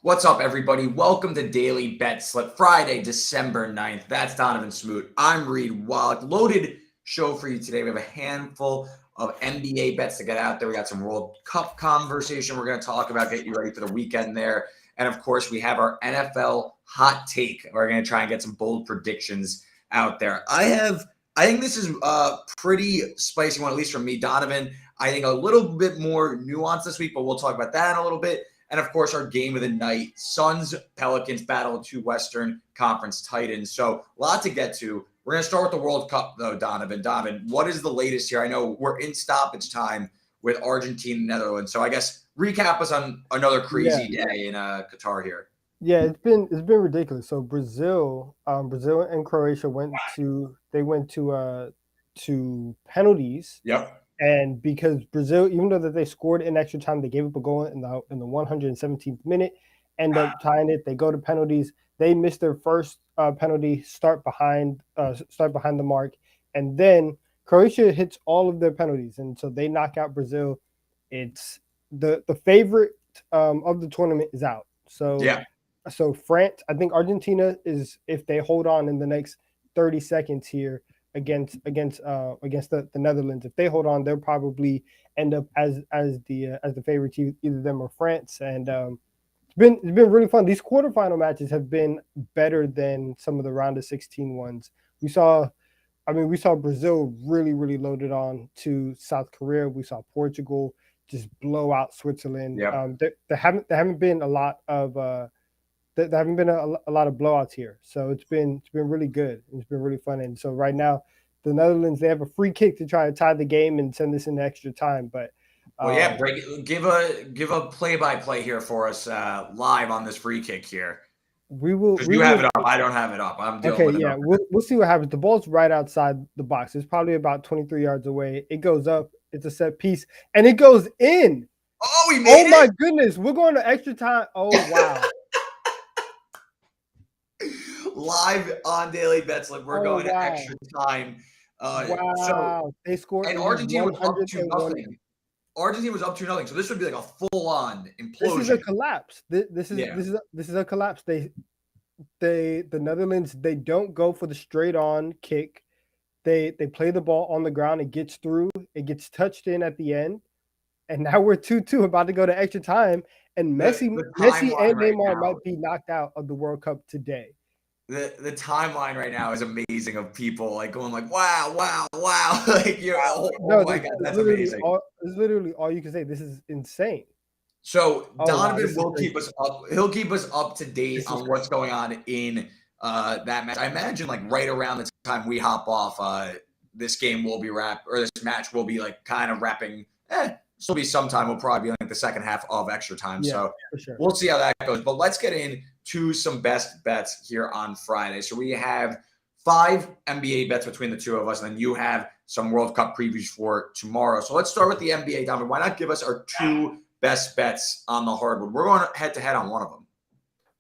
What's up, everybody? Welcome to Daily BetSlip, Friday, December 9th. That's Donnavan Smoot. I'm Reed Wallach. Loaded show for you today. We have a handful of NBA bets to get out there. We got some World Cup conversation we're going to talk about, get you ready for the weekend there. And of course, we have our NFL hot take. We're going to try and get some bold predictions out there. I think this is a pretty spicy one, at least from me, Donovan. I think a little bit more nuanced this week, but we'll talk about that in a little bit. And of course, our game of the night, Suns, Pelicans, battle of two Western Conference Titans. So a lot to get to. We're going to start with the World Cup, though, Donovan. Donovan, what is the latest here? I know we're in stoppage time with Argentina and Netherlands. So I guess recap us on another crazy day in Qatar here. Yeah, it's been ridiculous. So Brazil and Croatia went to penalties. Yep. And because Brazil, even though that they scored in extra time, they gave up a goal in the 117th minute, end up tying it. They go to penalties. They missed their first penalty, start behind the mark, and then Croatia hits all of their penalties, and so they knock out Brazil. It's the favorite of the tournament is out. Yeah. So France, I think Argentina is, if they hold on in the next 30 seconds here against the Netherlands. If they hold on, they'll probably end up as the favorite, either them or France. And it's been really fun. These quarterfinal matches have been better than some of the round of 16 ones. We saw Brazil really loaded on to South Korea. We saw Portugal just blow out Switzerland. Yep. There haven't been a lot of there haven't been a lot of blowouts here, so it's been really good. It's been really fun, and so right now, the Netherlands, they have a free kick to try to tie the game and send this into extra time. But Give a play-by-play here for us live on this free kick here. we will. Because We you have will. it up. I don't have it up. I'm dealing Okay, with it yeah, up. we'll see what happens. The ball's right outside the box. It's probably about 23 yards away. It goes up. It's a set piece, and it goes in. Oh, we Oh made my it! goodness, we're going to extra time. Oh wow. Live on Daily Betslip. We're Oh going to wow. extra time. So Wow. They scored and in the Argentina was up 101. 2-0. Argentina was up 2-0. So this would be like a full-on This is a implosion. collapse. This is Yeah. this is a collapse. The Netherlands, they don't go for the straight on kick. They play the ball on the ground. It gets through. It gets touched in at the end, and now we're 2-2, about to go to extra time. And The Messi timeline and right Neymar now. might be knocked out of the World Cup today. The timeline right now is amazing of people like going like, wow, wow, wow. Like you're No, my this God, is that's literally amazing. all. It's literally all you can say. This is insane. So Oh wow, Donovan this is will crazy. keep us up. He'll keep us up to date This is on what's crazy. going on in that match. I imagine like right around the time we hop off, this game will be or this match will be like kind of wrapping. Still be sometime. We'll probably be like the second half of extra time. Yeah, So for sure. we'll see how that goes. But let's get into some best bets here on Friday. So we have 5 NBA bets between the two of us, and then you have some World Cup previews for tomorrow. So let's start with the NBA, Donovan. Why not give us our 2 best bets on the hardwood? We're going head to head on one of them.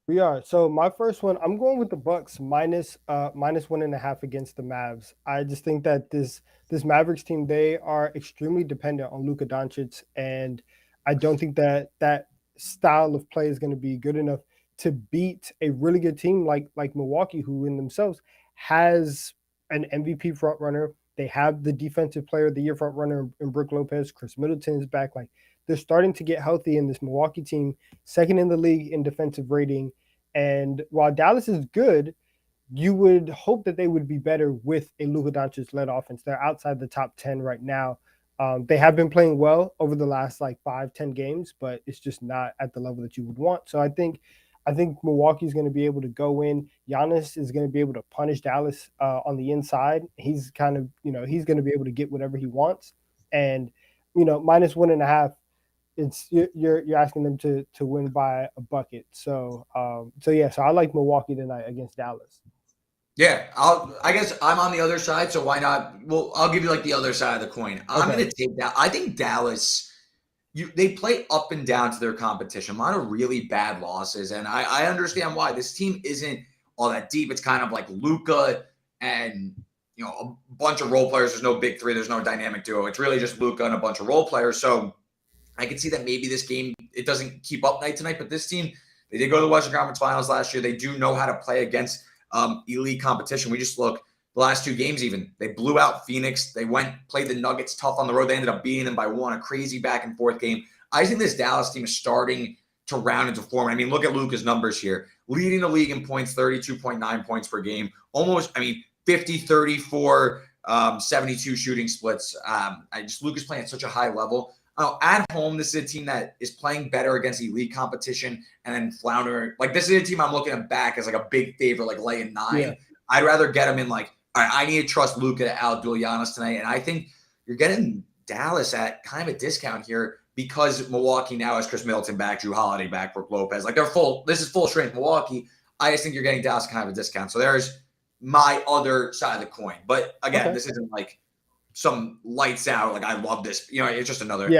We are. So my first one, I'm going with the Bucks minus 1.5 against the Mavs. I just think that this Mavericks team, they are extremely dependent on Luka Doncic, and I don't think that style of play is going to be good enough to beat a really good team like Milwaukee, who in themselves has an MVP front runner. They have the defensive player of the year front runner in Brook Lopez. Chris Middleton is back. Like, they're starting to get healthy in this Milwaukee team, second in the league in defensive rating. And while Dallas is good, you would hope that they would be better with a Luka Doncic led offense. They're outside the top 10 right now. They have been playing well over the last like 5-10 games, but it's just not at the level that you would want. So I think Milwaukee's going to be able to go in. Giannis is going to be able to punish Dallas on the inside. He's kind of, he's going to be able to get whatever he wants. And, minus 1.5, you're asking them to win by a bucket. So I like Milwaukee tonight against Dallas. Yeah, I guess I'm on the other side, so why not? Well, I'll give you like the other side of the coin. I'm Okay. going to take that. I think Dallas, they play up and down to their competition. A lot of really bad losses, and I understand why. This team isn't all that deep. It's kind of like Luka and a bunch of role players. There's no big three. There's no dynamic duo. It's really just Luka and a bunch of role players. So I can see that maybe this game, it doesn't keep up night to night, but this team, They did go to the Western Conference Finals last year. They do know how to play against elite competition. We just look the last 2 games even. They blew out Phoenix. They played the Nuggets tough on the road. They ended up beating them by 1, a crazy back and forth game. I think this Dallas team is starting to round into form. I mean, look at Luka's numbers here. Leading the league in points, 32.9 points per game. Almost, 50, 34, 72 shooting splits. Luka's playing at such a high level. At home, this is a team that is playing better against elite competition and then flounder. Like, this is a team I'm looking at back as like a big favorite, like laying 9. Yeah. I'd rather get them in like, all right, I need to trust Luka to outduel Giannis tonight. And I think you're getting Dallas at kind of a discount here because Milwaukee now has Chris Middleton back, Drew Holiday back, Brook Lopez. Like, this is full strength Milwaukee. I just think you're getting Dallas kind of a discount. So there's my other side of the coin. But again, This isn't like some lights out, like I love this. It's just another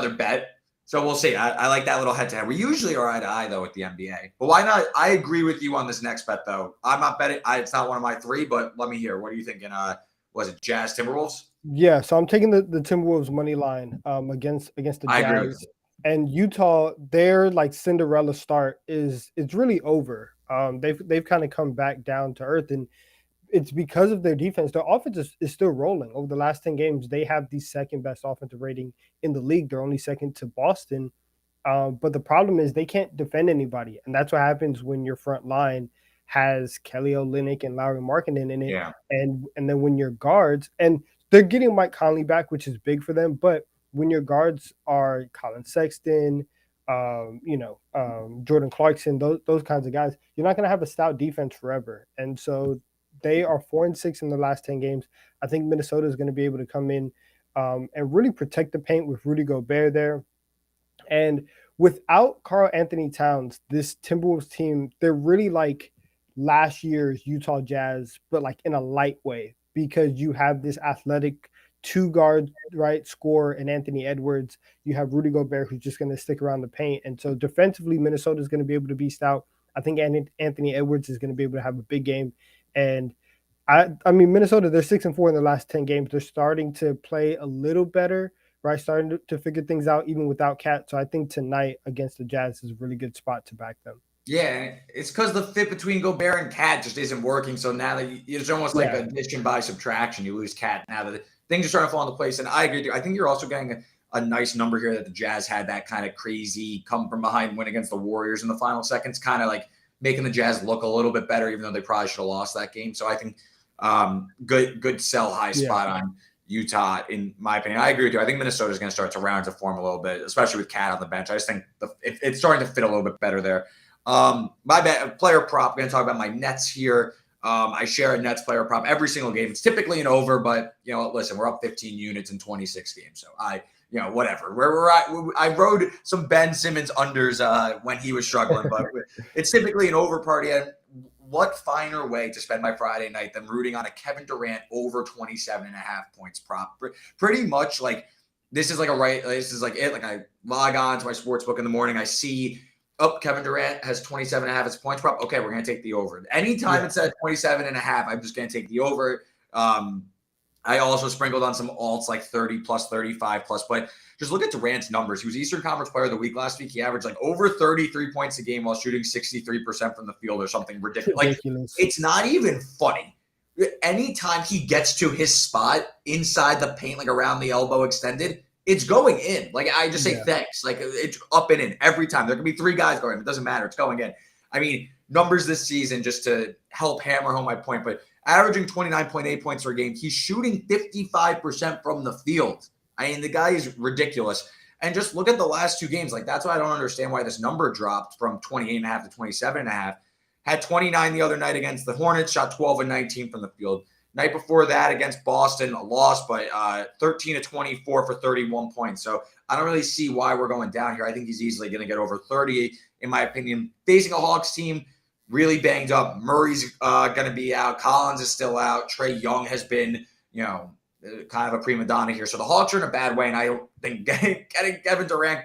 bet. So we'll see. I like that little head-to-head. We usually are eye to eye, though, with the NBA. But why not? I agree with you on this next bet, though. I'm not betting. It's not one of my 3, but let me hear. What are you thinking? Was it Jazz Timberwolves? Yeah, so I'm taking the Timberwolves money line against the Jazz. I agree with you. And Utah, their like Cinderella start it's really over. They've kind of come back down to earth, and it's because of their defense. Their offense is still rolling. Over the last 10 games, they have the second best offensive rating in the league. They're only second to Boston. But the problem is they can't defend anybody. And that's what happens when your front line has Kelly Olynyk and Lauri Markkanen in it. Yeah. And then when your guards, and they're getting Mike Conley back, which is big for them. But when your guards are Colin Sexton, Jordan Clarkson, those kinds of guys, you're not going to have a stout defense forever. And so they are 4-6 in the last 10 games. I think Minnesota is going to be able to come in and really protect the paint with Rudy Gobert there. And without Karl Anthony Towns, this Timberwolves team, they're really like last year's Utah Jazz, but like in a light way, because you have this athletic 2-guard, right, scorer in Anthony Edwards. You have Rudy Gobert, who's just going to stick around the paint. And so defensively, Minnesota is going to be able to be stout. I think Anthony Edwards is going to be able to have a big game. And I mean, Minnesota, they're 6-4 in the last 10 games. They're starting to play a little better, right? Starting to figure things out even without Cat. So I think tonight against the Jazz is a really good spot to back them. Yeah, it's because the fit between Gobert and Cat just isn't working. So now that it's almost like addition by subtraction. You lose Cat now that things are starting to fall into place. And I agree with you. I think you're also getting a nice number here that the Jazz had that kind of crazy come from behind win against the Warriors in the final seconds, kind of like making the Jazz look a little bit better, even though they probably should have lost that game. So I think good sell high spot on Utah, in my opinion. I agree with you. I think Minnesota is going to start to round to form a little bit, especially with Cat on the bench. I just think it's starting to fit a little bit better there. My player prop, I'm going to talk about my Nets here. I share a Nets player prop every single game. It's typically an over, but listen, we're up 15 units in 26 games. So whatever. Where we're at, I rode some Ben Simmons unders when he was struggling, but it's typically an over party. And what finer way to spend my Friday night than rooting on a Kevin Durant over 27.5 points prop? Pretty much like this is like it. Like I log on to my sports book in the morning. I see, Kevin Durant has 27.5 as points prop. Okay, we're going to take the over. Anytime it's at 27.5, I'm just going to take the over. I also sprinkled on some alts like 30 plus, 35 plus. But just look at Durant's numbers. He was Eastern Conference Player of the Week last week. He averaged like over 33 points a game while shooting 63% from the field or something ridiculous. Like, it's not even funny. Anytime he gets to his spot inside the paint, like around the elbow extended, it's going in. Like, I just say thanks. Like, it's up and in every time. There can be 3 guys going. It doesn't matter. It's going in. I mean, numbers this season, just to help hammer home my point, but averaging 29.8 points per game. He's shooting 55% from the field. I mean, the guy is ridiculous. And just look at the last 2 games. Like, that's why I don't understand why this number dropped from 28.5 to 27.5. Had 29 the other night against the Hornets, shot 12 and 19 from the field. Night before that against Boston, a loss, but 13 to 24 for 31 points. So I don't really see why we're going down here. I think he's easily going to get over 30, in my opinion. Facing a Hawks team, really banged up. Murray's going to be out. Collins is still out. Trae Young has been, kind of a prima donna here. So the Hawks are in a bad way, and I don't think getting Kevin Durant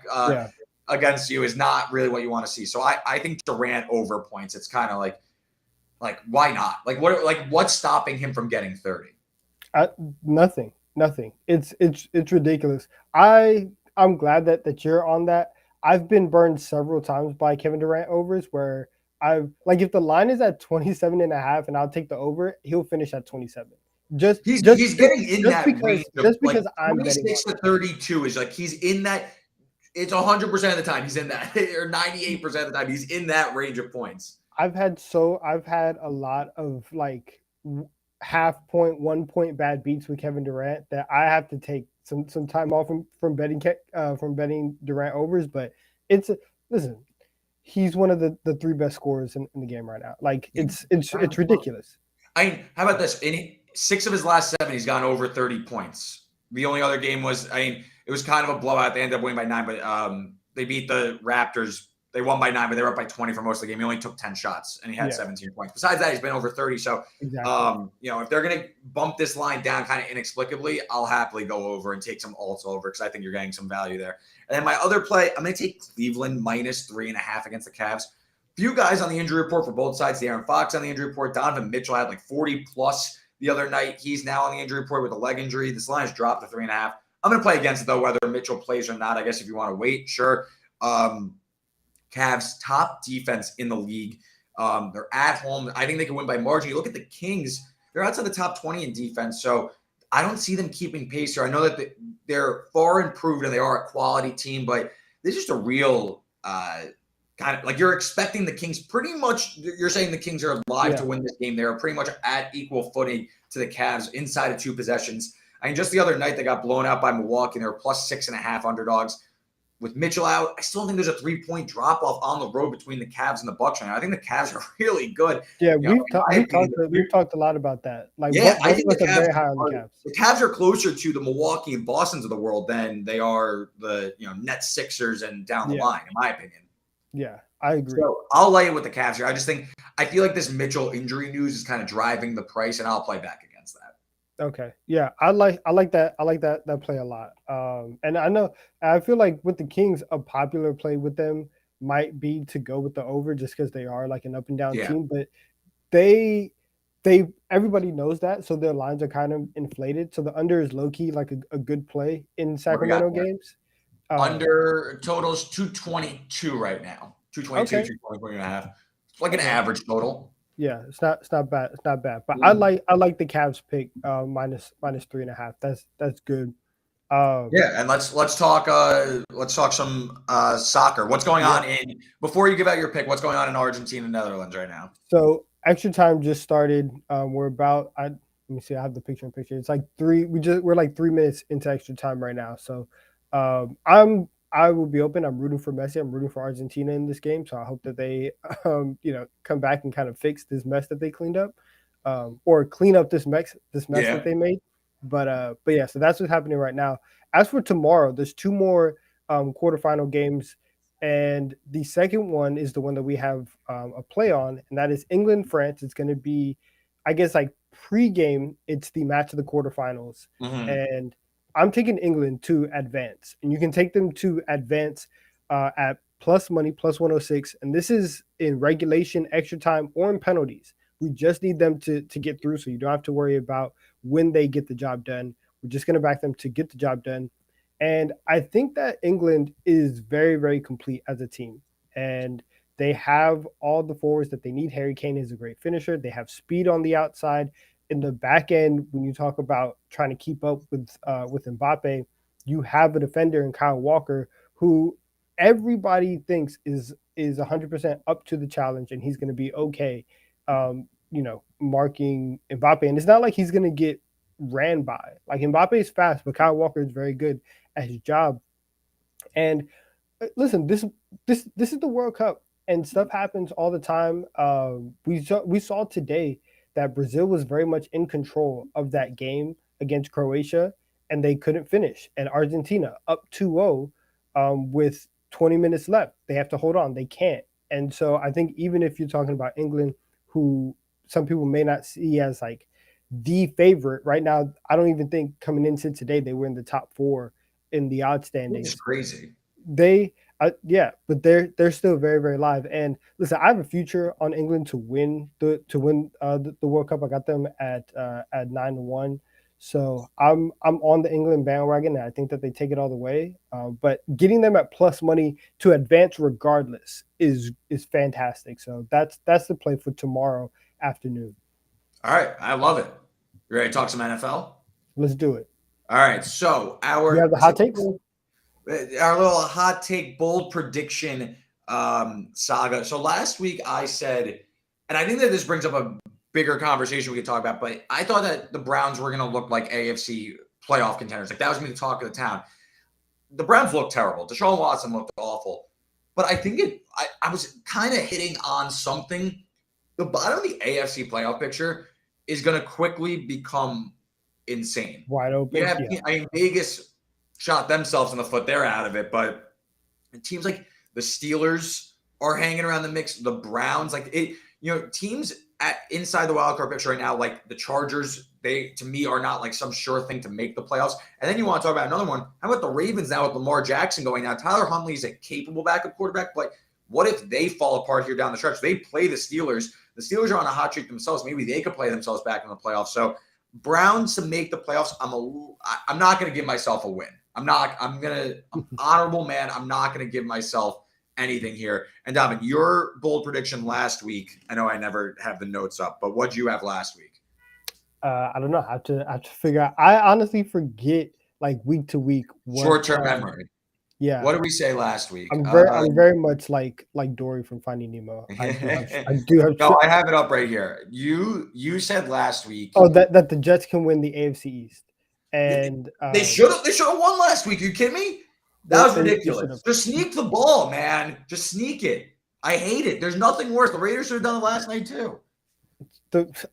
against you is not really what you want to see. So I think Durant over points. It's kind of like why not? What's stopping him from getting 30? Nothing. It's ridiculous. I'm glad that you're on that. I've been burned several times by Kevin Durant overs where I've like if the line is at 27 and a half and I'll take the over, he'll finish at 27. Just just He's getting in that range of just like because I'm betting 26 on to 32 is like he's in that. It's 100% of the time he's in that, or it. 98% of the time he's in that range of points. I've had a lot of like half point, 1 point bad beats with Kevin Durant that I have to take some time off from betting Durant overs. But it's listen, he's one of the three best scorers in the game right now. Like Yeah, it's ridiculous. I mean, how about this? In 6 of his last 7, he's gone over 30 points. The only other game was, I mean, it was kind of a blowout. They ended up winning by 9, but they beat the Raptors. They won by 9, but they were up by 20 for most of the game. He only took 10 shots, and he had Yeah, 17 points. Besides that, he's been over 30. So, exactly. if they're going to bump this line down kind of inexplicably, I'll happily go over and take some alts over because I think you're getting some value there. And then my other play, I'm going to take Cleveland minus 3.5 against the Cavs. Few guys on the injury report for both sides. De'Aaron Fox on the injury report. Donovan Mitchell had like 40 plus the other night. He's now on the injury report with a leg injury. This line has dropped to 3.5. I'm going to play against it, though, whether Mitchell plays or not. I guess if you want to wait, sure. Cavs, top defense in the league. They're at home. I think they can win by margin. You look at the Kings, they're outside the top 20 in defense. So I don't see them keeping pace here. I know that they're far improved and they are a quality team, but this is just a real kind of like you're expecting the Kings pretty much. You're saying the Kings are alive to win this game. They're pretty much at equal footing to the Cavs inside of 2 possessions. I mean, just the other night they got blown out by Milwaukee and they were plus 6.5 underdogs. With Mitchell out, I still think there's a 3-point drop off on the road between the Cavs and the Bucks. I think the Cavs are really good. Yeah, we've talked a lot about that. Like, yeah, I think the Cavs are very high on the Cavs. The Cavs are closer to the Milwaukee and Bostons of the world than they are the Nets, Sixers, and down the line, in my opinion. Yeah, I agree. So I'll lay it with the Cavs here. I feel like this Mitchell injury news is kind of driving the price, and I'll play back against that. Okay. Yeah, I like that. I like that play a lot. And I feel like with the Kings, a popular play with them might be to go with the over just because they are like an up and down team. But they everybody knows that, so their lines are kind of inflated. So the under is low key like a good play in Sacramento games. Under totals 222 right now. 222, okay. 220.5. It's like an average total. Yeah, it's not bad. It's not bad. But I like the Cavs pick minus 3.5. That's good. And let's talk some soccer. What's going on before you give out your pick? What's going on in Argentina and Netherlands right now? So extra time just started. We're about. Let me see. I have the picture in picture. It's like we're like 3 minutes into extra time right now. So I will be open. I'm rooting for Messi. I'm rooting for Argentina in this game. So I hope that they, come back and kind of fix this mess that they cleaned up, or clean up this mess that they made. But yeah, so that's what's happening right now. As for tomorrow, there's 2 more quarterfinal games, and the second one is the one that we have a play on, and that is England France. It's going to be, I guess, like pregame. It's the match of the quarterfinals, and I'm taking England to advance, and you can take them to advance at plus money, plus 106. And this is in regulation, extra time, or in penalties. We just need them to get through, so you don't have to worry about when they get the job done. We're just going to back them to get the job done. And I think that England is very, very complete as a team. And they have all the forwards that they need. Harry Kane is a great finisher. They have speed on the outside. In the back end, when you talk about trying to keep up with Mbappe, you have a defender in Kyle Walker who everybody thinks is 100% up to the challenge, and he's going to be okay, marking Mbappe. And it's not like he's going to get ran by. Like, Mbappe is fast, but Kyle Walker is very good at his job. And listen, this is the World Cup, and stuff happens all the time. We saw today that Brazil was very much in control of that game against Croatia, and they couldn't finish. And Argentina up 2-0 with 20 minutes left. They have to hold on. They can't. And so I think even if you're talking about England, who some people may not see as like the favorite right now, I don't even think coming into today they were in the top 4 in the odds standings. It's crazy. But they're still very, very live. And listen, I have a future on England to win the World Cup. I got them at 9-1. So I'm on the England bandwagon, and I think that they take it all the way. But getting them at plus money to advance regardless is fantastic. So that's the play for tomorrow afternoon. All right, I love it. You ready to talk some NFL? Let's do it. All right, so You have the hot takes? our little hot take, bold prediction saga. So last week I said, and I think that this brings up a bigger conversation we could talk about, but I thought that the Browns were going to look like AFC playoff contenders. Like that was going to be the talk of the town. The Browns looked terrible. Deshaun Watson looked awful. But I think I was kind of hitting on something. The bottom of the AFC playoff picture is going to quickly become insane. Wide open. Yeah, I mean, Vegas shot themselves in the foot. They're out of it. But it teams like the Steelers are hanging around the mix. The Browns, teams inside the wild card picture right now, like the Chargers, they to me are not like some sure thing to make the playoffs. And then you want to talk about another one. How about the Ravens now with Lamar Jackson going now? Tyler Huntley is a capable backup quarterback, but what if they fall apart here down the stretch? They play the Steelers. The Steelers are on a hot streak themselves. Maybe they could play themselves back in the playoffs. So Browns to make the playoffs, I'm not going to give myself a win. I'm honorable man. I'm not going to give myself anything here. And Donnavan, your bold prediction last week, I know I never have the notes up, but what'd you have last week? I don't know. I have to figure out. I honestly forget like week to week. Short-term memory. Yeah. What did we say last week? I'm very much like Dory from Finding Nemo. I do have. No, I have it up right here. You said last week. Oh, that the Jets can win the AFC East, and they should have won last week. Are you kidding me? That was ridiculous. Just sneak the ball, man. Just sneak it. I hate it. There's nothing worse. The Raiders should have done it last night too.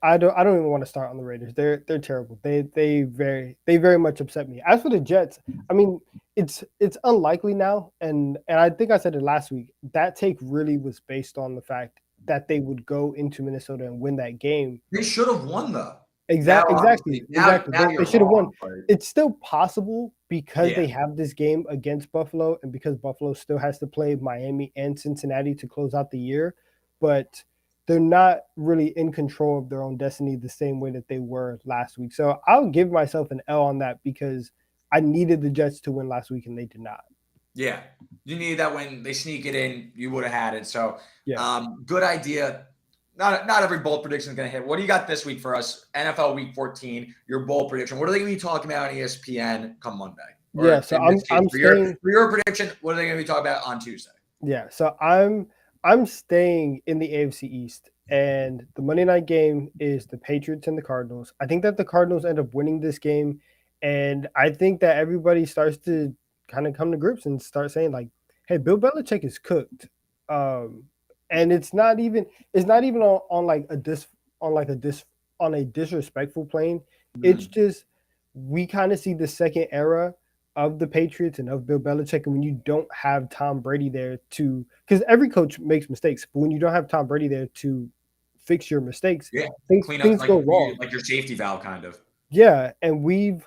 I don't even want to start on the Raiders. They're terrible. They very much upset me. As for the Jets, I mean, it's unlikely now, and I think I said it last week. That take really was based on the fact that they would go into Minnesota and win that game. They should have won though. Exactly. Now They should have won. It's still possible because they have this game against Buffalo, and because Buffalo still has to play Miami and Cincinnati to close out the year, but they're not really in control of their own destiny the same way that they were last week. So I'll give myself an L on that because I needed the Jets to win last week and they did not. Yeah, you needed that when they sneak it in, you would have had it. So good idea. Not every bold prediction is going to hit. What do you got this week for us? NFL Week 14, your bold prediction. What are they going to be talking about on ESPN come Monday? So I'm staying for your prediction. What are they going to be talking about on Tuesday? Yeah, so I'm staying in the AFC East, and the Monday night game is the Patriots and the Cardinals. I think that the Cardinals end up winning this game, and I think that everybody starts to kind of come to grips and start saying like, "Hey, Bill Belichick is cooked." And it's not even on a disrespectful plane. It's just we kind of see the second era of the Patriots and of Bill Belichick, and when you don't have Tom Brady there because every coach makes mistakes, but when you don't have Tom Brady there to fix your mistakes, things go wrong. Like your safety valve, kind of. Yeah, and we've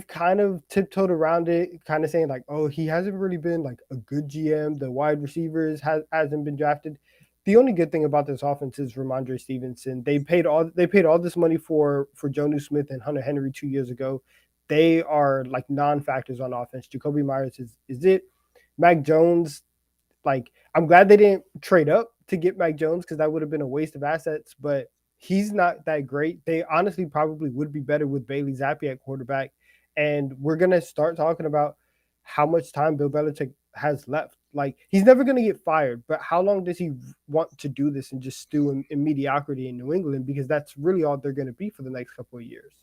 kind of tiptoed around it, kind of saying like, oh, he hasn't really been like a good GM. The wide receivers hasn't been drafted. The only good thing about this offense is Ramondre Stevenson. They paid all this money for Jonnu Smith and Hunter Henry 2 years ago. They are like non-factors on offense. Jacoby Myers is it. Mac Jones, like I'm glad they didn't trade up to get Mac Jones because that would have been a waste of assets, but he's not that great. They honestly probably would be better with Bailey Zappi at quarterback. And we're going to start talking about how much time Bill Belichick has left. Like he's never going to get fired, but how long does he want to do this and just stew in mediocrity in New England? Because that's really all they're going to be for the next couple of years.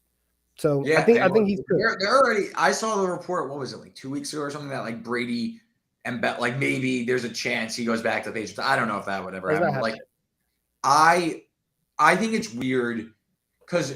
So I think he's good. They're already. I saw the report. What was it like 2 weeks ago or something that like Brady and like maybe there's a chance he goes back to the Patriots. I don't know if that would ever happen. Like I think it's weird because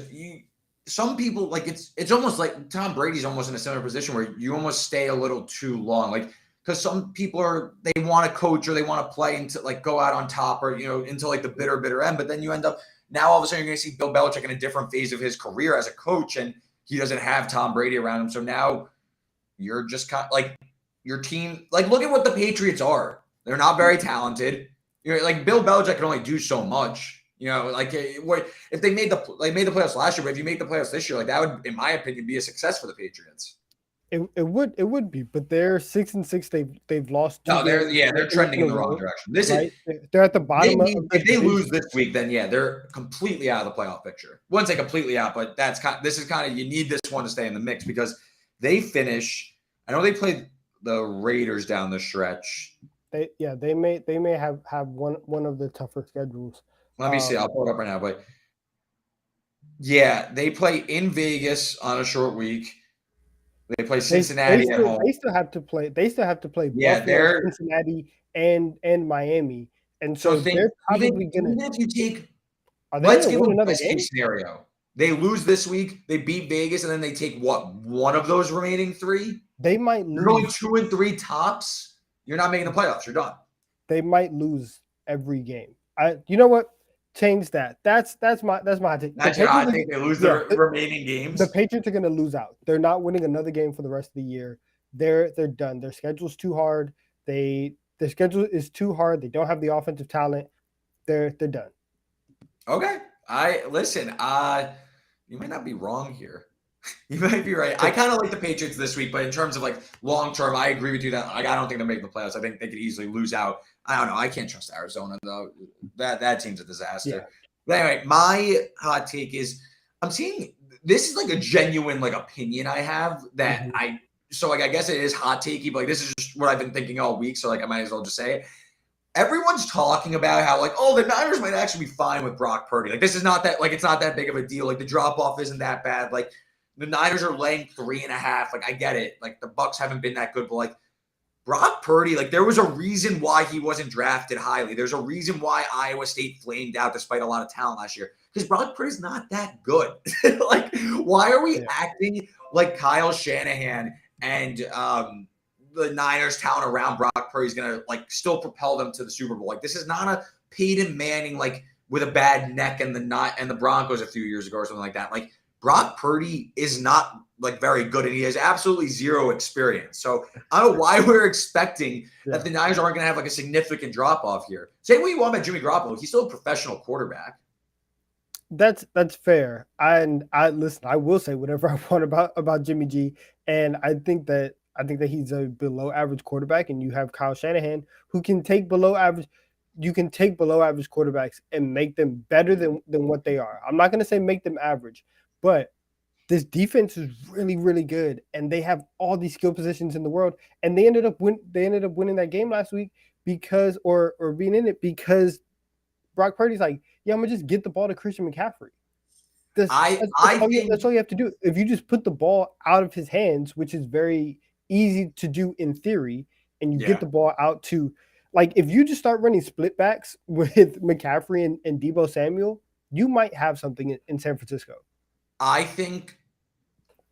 some people like it's almost like Tom Brady's almost in a similar position where you almost stay a little too long. Like because some people they want to coach or they want to play and to like go out on top or into like the bitter end, but then you end up. Now, all of a sudden, you're going to see Bill Belichick in a different phase of his career as a coach, and he doesn't have Tom Brady around him. So now you're just kind of like your team. Like, look at what the Patriots are. They're not very talented. Like Bill Belichick can only do so much. You know, like if they made the playoffs last year, but if you make the playoffs this year, like that would, in my opinion, be a success for the Patriots. It would be, but they're 6-6. They've lost 2 No, games they're trending in the wrong direction. This right? is They're at the bottom of the if they lose division. this week, then yeah, they're completely out of the playoff picture. Wouldn't say completely out, but this is kind of, you need this one to stay in the mix because they finish. I know they played the Raiders down the stretch. They may have one of the tougher schedules. Let me see. I'll pull it up right now. But yeah, they play in Vegas on a short week. They play Cincinnati at home. They still have to play. They still have to play Yeah, Buffalo, Cincinnati, and Miami. And so they're probably even gonna. if you take, Are they let's gonna give win them a another best game? case scenario. They lose this week. They beat Vegas, and then they take one of those remaining 3. They might You're going lose. 2 and 3 tops. You're not making the playoffs. You're done. They might lose every game. You know what? Change that. That's my take. That's your hot take. They lose the remaining games. The Patriots are going to lose out. They're not winning another game for the rest of the year. They're done. Their schedule's too hard. Their schedule is too hard. They don't have the offensive talent. They're done. Okay. Listen. You might not be wrong here. You might be right. I kind of like the Patriots this week, but in terms of like long term, I agree with you that I don't think they're making the playoffs. I think they could easily lose out. I don't know. I can't trust Arizona though. That team's a disaster. Yeah. But anyway, my hot take is I'm seeing this is like a genuine like opinion I have that so I guess it is hot takey, but like this is just what I've been thinking all week. So like I might as well just say it. Everyone's talking about how like, oh, the Niners might actually be fine with Brock Purdy. Like this is not that, like it's not that big of a deal. Like the drop off isn't that bad. Like the Niners are laying 3.5. Like I get it. Like the Bucs haven't been that good, but like Brock Purdy, like there was a reason why he wasn't drafted highly. There's a reason why Iowa State flamed out despite a lot of talent last year. Because Brock Purdy's not that good. Like, why are we acting like Kyle Shanahan and the Niners talent around Brock Purdy is gonna like still propel them to the Super Bowl? Like, this is not a Peyton Manning like with a bad neck and the Broncos a few years ago or something like that. Like, Brock Purdy is not like very good, and he has absolutely zero experience. So I don't know why we're expecting that the Niners aren't going to have like a significant drop off here. Say what you want about Jimmy Garoppolo, he's still a professional quarterback. That's fair. And I listen. I will say whatever I want about Jimmy G, and I think that he's a below average quarterback, and you have Kyle Shanahan who can take below average. You can take below average quarterbacks and make them better than what they are. I'm not going to say make them average, but this defense is really, really good, and they have all these skill positions in the world. And they ended up winning that game last week because, or being in it because Brock Purdy's like, yeah, I'm gonna just get the ball to Christian McCaffrey. That's all you have to do. If you just put the ball out of his hands, which is very easy to do in theory, and you get the ball out to, like, if you just start running split backs with McCaffrey and Deebo Samuel, you might have something in San Francisco. I think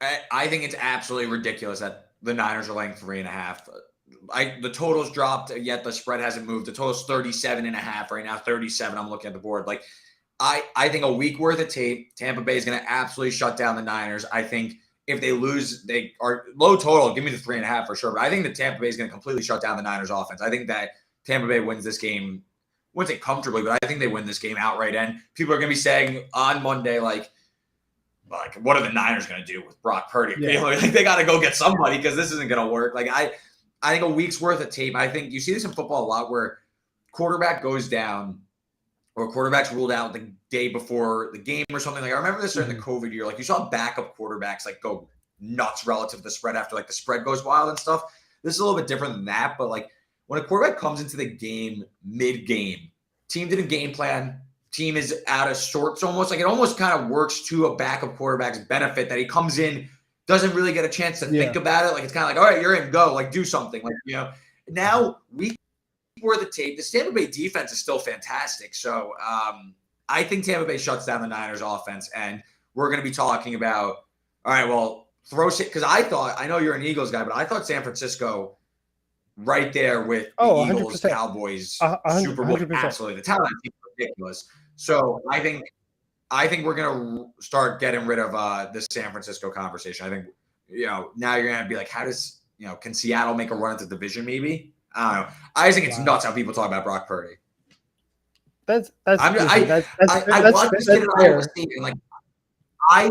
it's absolutely ridiculous that the Niners are laying 3.5. The total's dropped, yet the spread hasn't moved. The total's 37.5 right now, 37. I'm looking at the board. Like, I think a week worth of tape, Tampa Bay is going to absolutely shut down the Niners. I think if they lose, they are low total. Give me the 3.5 for sure. But I think that Tampa Bay is going to completely shut down the Niners offense. I think that Tampa Bay wins this game. I wouldn't say comfortably, but I think they win this game outright. And people are going to be saying on Monday, like, what are the Niners going to do with Brock Purdy? Yeah. Like, they got to go get somebody because this isn't going to work. Like, I think a week's worth of tape. I think you see this in football a lot where quarterback goes down or quarterback's ruled out the day before the game or something. Like, I remember this during the COVID year. Like, you saw backup quarterbacks like go nuts relative to the spread after like the spread goes wild and stuff. This is a little bit different than that. But like when a quarterback comes into the game mid-game, team didn't game plan. Team is out of sorts almost. Like, it almost kind of works to a backup quarterback's benefit that he comes in, doesn't really get a chance to think about it. Like, it's kind of like, all right, you're in, go. Like, do something. Like, you know, now week worth of tape, the Tampa Bay defense is still fantastic. So I think Tampa Bay shuts down the Niners offense, and we're going to be talking about, all right, well, because I know you're an Eagles guy, but I thought San Francisco right there with the Eagles, 100%. Cowboys, Super Bowl, 100%. Absolutely. The talent is ridiculous. So I think we're going to start getting rid of the San Francisco conversation. I think, you know, now you're going to be like, how does, you know, can Seattle make a run at the division maybe? I don't know. I just think it's nuts how people talk about Brock Purdy. That's I listen, that's watched this kid that's at Iowa fair. State, and like I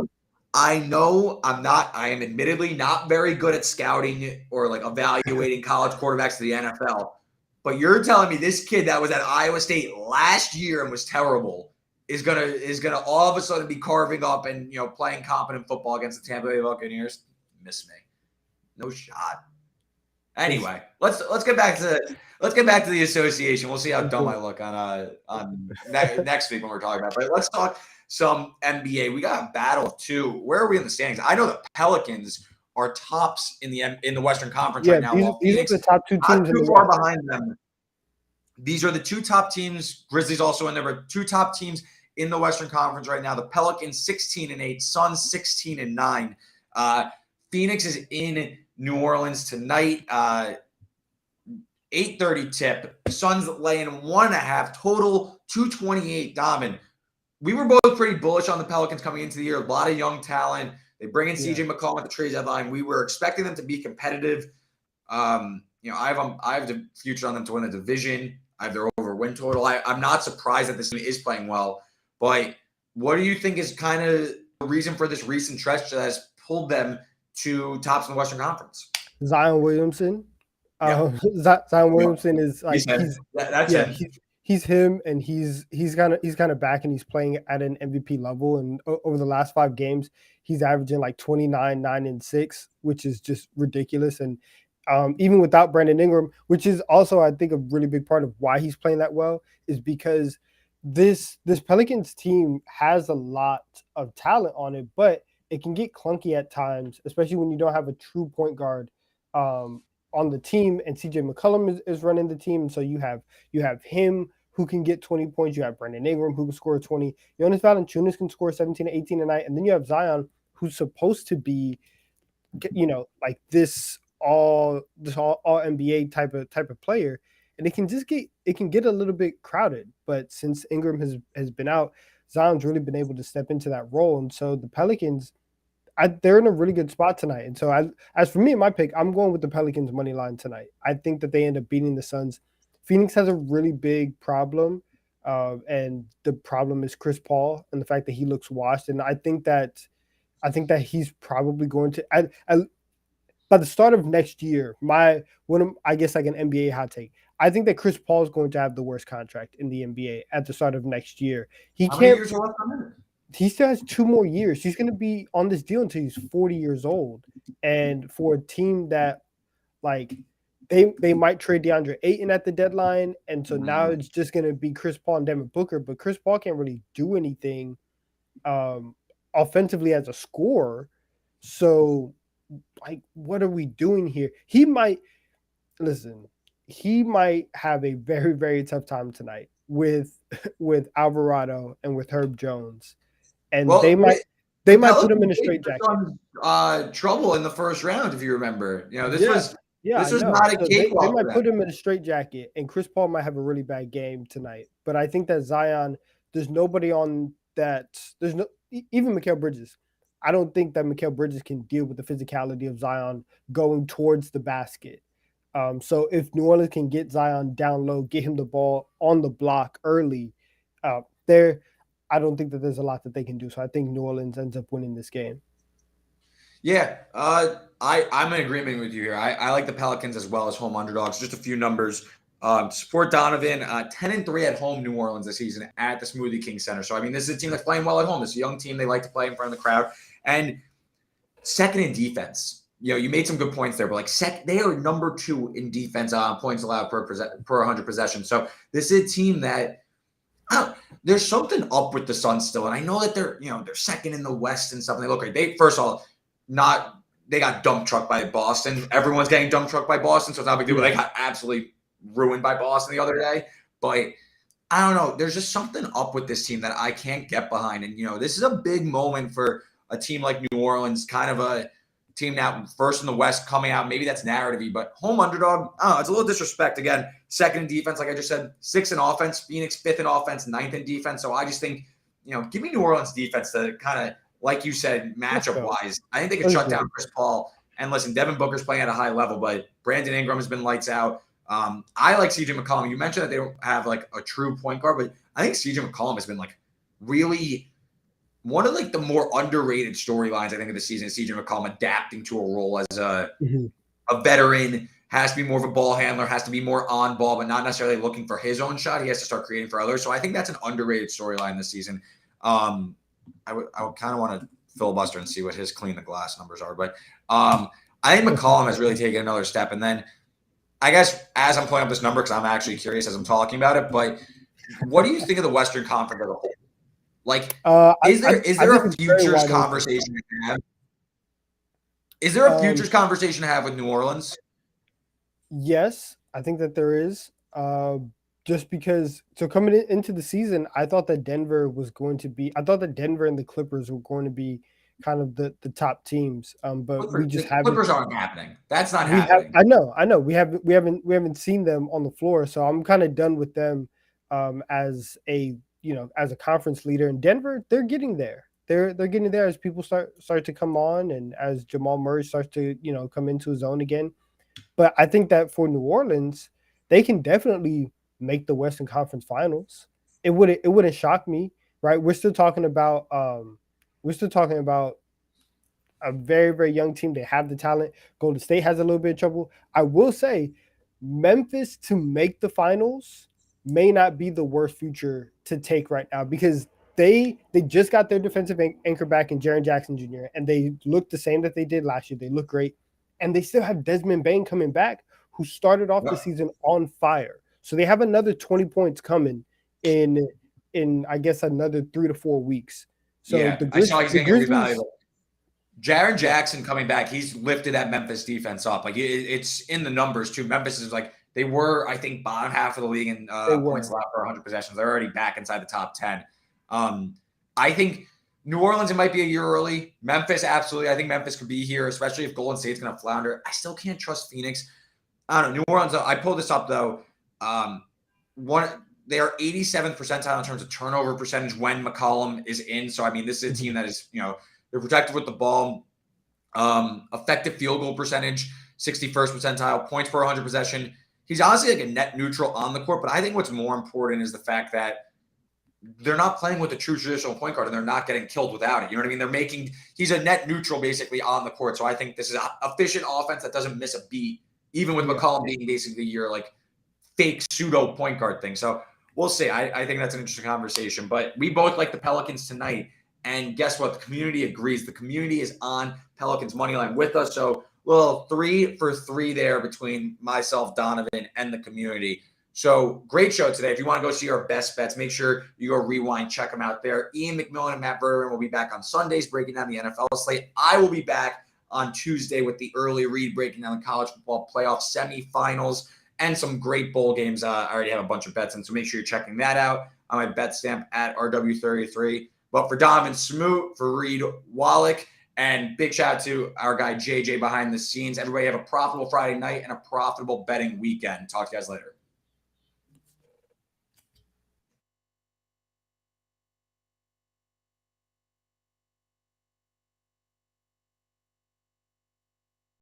I know I am admittedly not very good at scouting or like evaluating college quarterbacks to the NFL. But you're telling me this kid that was at Iowa State last year and was terrible is gonna all of a sudden be carving up and playing competent football against the Tampa Bay Buccaneers? Miss me. No shot. Anyway, let's get back to the association. We'll see how dumb I look on next week when we're talking about. But let's talk some NBA. We got a battle too. Where are we in the standings? I know the Pelicans are tops in the Western Conference Yeah, right now, while these are Phoenix the top two not teams in too the far West. behind them. These are the two top teams. Grizzlies also in there, but two top teams in the Western Conference right now. The Pelicans 16-8, Suns 16-9. Phoenix is in New Orleans tonight. 8:30 tip. Suns laying 1.5, total 228. Domin, we were both pretty bullish on the Pelicans coming into the year. A lot of young talent. They bring in CJ McCollum at the trade deadline. We were expecting them to be competitive. I have the future on them to win the division. I have their over win total. I'm not surprised that this team is playing well. But what do you think is kind of the reason for this recent stretch that has pulled them to tops in the Western Conference? Zion Williamson. Yep. Zion Williamson is like that's him. He's him, and he's kind of back, and he's playing at an MVP level. And over the last 5 games, he's averaging like 29, 9, and 6, which is just ridiculous. And even without Brandon Ingram, which is also, I think, a really big part of why he's playing that well, is because this Pelicans team has a lot of talent on it, but it can get clunky at times, especially when you don't have a true point guard on the team, and CJ McCollum is running the team. And so you have him who can get 20 points. You have Brandon Ingram who can score 20. Jonas Valanciunas can score 17, 18 a night. And then you have Zion, who's supposed to be, like this all NBA type of player. And it can get a little bit crowded. But since Ingram has been out, Zion's really been able to step into that role. And so the Pelicans, they're in a really good spot tonight. And so as for me, my pick, I'm going with the Pelicans money line tonight. I think that they end up beating the Suns. Phoenix has a really big problem. And the problem is Chris Paul and the fact that he looks washed. And I think that he's probably going to, by the start of next year, I guess like an NBA hot take, I think that Chris Paul is going to have the worst contract in the NBA at the start of next year. How many years are left on it? He still has 2 more years. He's going to be on this deal until he's 40 years old. And for a team that, like, they might trade DeAndre Ayton at the deadline, and so now it's just going to be Chris Paul and Devin Booker. But Chris Paul can't really do anything offensively as a scorer. So, like, what are we doing here? He might have a very, very tough time tonight with Alvarado and with Herb Jones. And they might put him in a straitjacket. Trouble in the first round, if you remember. This was not a cakewalk. They might put him in a straitjacket, and Chris Paul might have a really bad game tonight. But I think that Zion, there's nobody on that. There's no even Mikal Bridges. I don't think that Mikal Bridges can deal with the physicality of Zion going towards the basket. So if New Orleans can get Zion down low, get him the ball on the block early, I don't think that there's a lot that they can do. So I think New Orleans ends up winning this game. Yeah, I'm in agreement with you here. I like the Pelicans as well as home underdogs. Just a few numbers. Support Donovan, 10-3 at home, New Orleans this season at the Smoothie King Center. So, I mean, this is a team that's playing well at home. It's a young team. They like to play in front of the crowd. And second in defense. You made some good points there, but like they are number 2 in defense on points allowed per 100 possessions. So this is a team that there's something up with the Suns still. And I know that they're second in the West and stuff. And they look great. First of all, they got dump trucked by Boston. Everyone's getting dump trucked by Boston, so it's not a big deal. But they got absolutely ruined by Boston the other day. But I don't know. There's just something up with this team that I can't get behind. And, this is a big moment for a team like New Orleans, kind of a team now first in the West coming out. Maybe that's narrative-y, but home underdog, it's a little disrespect. Again, second in defense, like I just said, 6th in offense, Phoenix 5th in offense, 9th in defense. So I just think, give me New Orleans defense to kind of, like you said, matchup-wise. I think they could shut down Chris Paul. And listen, Devin Booker's playing at a high level, but Brandon Ingram has been lights out. I like CJ McCollum. You mentioned that they don't have like a true point guard, but I think CJ McCollum has been like really one of like the more underrated storylines, I think, of the season is CJ McCollum adapting to a role as a veteran, has to be more of a ball handler, has to be more on ball, but not necessarily looking for his own shot. He has to start creating for others. So I think that's an underrated storyline this season. I would kind of want to filibuster and see what his clean the glass numbers are. But I think McCollum has really taken another step. And then I guess as I'm pulling up this number, because I'm actually curious as I'm talking about it, but what do you think of the Western Conference as a whole? Like, is there a futures conversation to have? Is there a futures conversation to have with New Orleans? Yes, I think that there is. Just because, so coming into the season, I thought that Denver and the Clippers were going to be kind of the top teams. But we just haven't. Clippers aren't happening. That's not happening. I know. We haven't seen them on the floor, so I'm kind of done with them as a conference leader. And Denver, they're getting there. They're getting there as people start to come on, and as Jamal Murray starts to come into his own again. But I think that for New Orleans, they can definitely make the Western Conference Finals. It wouldn't shock me, right? We're still talking about a very, very young team. They have the talent. Golden State has a little bit of trouble. I will say Memphis to make the finals may not be the worst future to take right now, because they just got their defensive anchor back in Jaren Jackson Jr., and they look the same that they did last year. They look great. And they still have Desmond Bane coming back, who started off the season on fire. So they have another 20 points coming in I guess another 3 to 4 weeks. So yeah, I saw he's going to be valuable. Jaren Jackson coming back, he's lifted that Memphis defense up. Like it's in the numbers too. Memphis is like, they were, I think, bottom half of the league in points allowed per 100 possessions. They're already back inside the top 10. I think New Orleans, it might be a year early. Memphis, absolutely. I think Memphis could be here, especially if Golden State's going to flounder. I still can't trust Phoenix. I don't know. New Orleans, I pulled this up, though. They are 87th percentile in terms of turnover percentage when McCollum is in. So, I mean, this is a team that is, they're protected with the ball. Effective field goal percentage, 61st percentile. Points per 100 possession. He's honestly like a net neutral on the court. But I think what's more important is the fact that they're not playing with a true traditional point guard, and they're not getting killed without it. You know what I mean? He's a net neutral basically on the court. So I think this is an efficient offense that doesn't miss a beat, even with McCollum being basically your like fake pseudo point guard thing. So we'll see. I think that's an interesting conversation. But we both like the Pelicans tonight. And guess what? The community agrees. The community is on Pelicans money line with us. So little 3 for 3 there between myself, Donnavan, and the community. So great show today. If you want to go see our best bets, make sure you go rewind, check them out there. Ian McMillan and Matt Verderin will be back on Sundays breaking down the NFL slate. I will be back on Tuesday with the early read breaking down the college football playoff semifinals and some great bowl games. I already have a bunch of bets in, so make sure you're checking that out on my bet stamp at RW33. But for Donnavan Smoot, for Reed Wallach, and big shout out to our guy JJ behind the scenes. Everybody have a profitable Friday night and a profitable betting weekend. Talk to you guys later.